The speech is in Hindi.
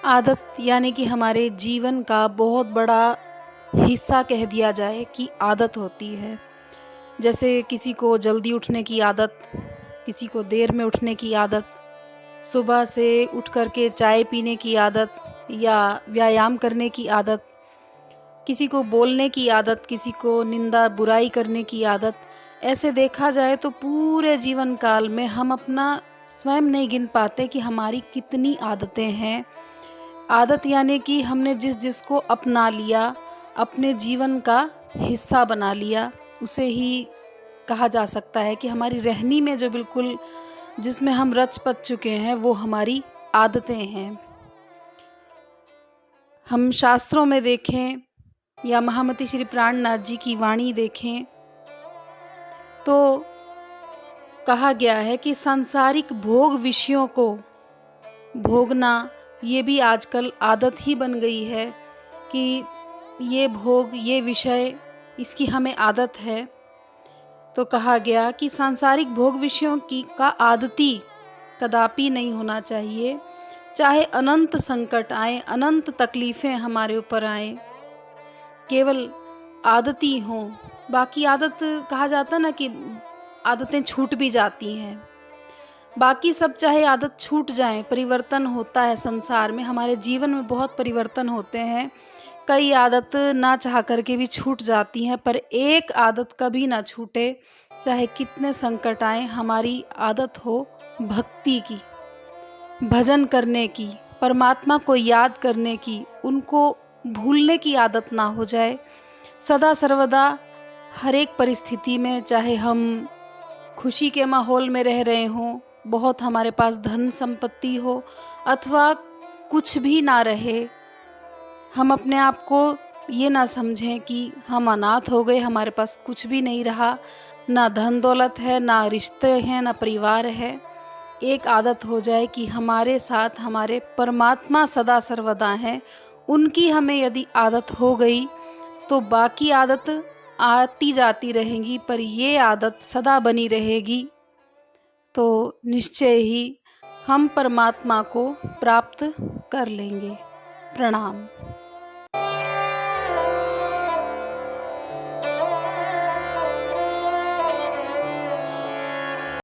आदत यानी कि हमारे जीवन का बहुत बड़ा हिस्सा कह दिया जाए कि आदत होती है। जैसे किसी को जल्दी उठने की आदत, किसी को देर में उठने की आदत, सुबह से उठ कर के चाय पीने की आदत या व्यायाम करने की आदत, किसी को बोलने की आदत, किसी को निंदा बुराई करने की आदत। ऐसे देखा जाए तो पूरे जीवन काल में हम अपना स्वयं नहीं गिन पाते कि हमारी कितनी आदतें हैं। आदत यानी कि हमने जिस जिसको अपना लिया, अपने जीवन का हिस्सा बना लिया, उसे ही कहा जा सकता है कि हमारी रहनी में जो बिल्कुल जिसमें हम रच पच चुके हैं वो हमारी आदतें हैं। हम शास्त्रों में देखें या महामती श्री प्राणनाथ जी की वाणी देखें तो कहा गया है कि सांसारिक भोग विषयों को भोगना ये भी आजकल आदत ही बन गई है कि ये भोग, ये विषय, इसकी हमें आदत है। तो कहा गया कि सांसारिक भोग विषयों की का आदती कदापि नहीं होना चाहिए। चाहे अनंत संकट आए, अनंत तकलीफ़ें हमारे ऊपर आए, केवल आदती हों। बाकी आदत कहा जाता ना कि आदतें छूट भी जाती हैं। बाकी सब चाहे आदत छूट जाएं, परिवर्तन होता है संसार में, हमारे जीवन में बहुत परिवर्तन होते हैं। कई आदत ना चाह करके भी छूट जाती हैं, पर एक आदत कभी ना छूटे, चाहे कितने संकट आए। हमारी आदत हो भक्ति की, भजन करने की, परमात्मा को याद करने की, उनको भूलने की आदत ना हो जाए। सदा सर्वदा हर एक परिस्थिति में, चाहे हम खुशी के माहौल में रह रहे हों, बहुत हमारे पास धन संपत्ति हो, अथवा कुछ भी ना रहे, हम अपने आप को ये ना समझें कि हम अनाथ हो गए, हमारे पास कुछ भी नहीं रहा, ना धन दौलत है, ना रिश्ते हैं, ना परिवार है। एक आदत हो जाए कि हमारे साथ हमारे परमात्मा सदा सर्वदा हैं। उनकी हमें यदि आदत हो गई तो बाकी आदत आती जाती रहेंगी, पर ये आदत सदा बनी रहेगी तो निश्चय ही हम परमात्मा को प्राप्त कर लेंगे। प्रणाम।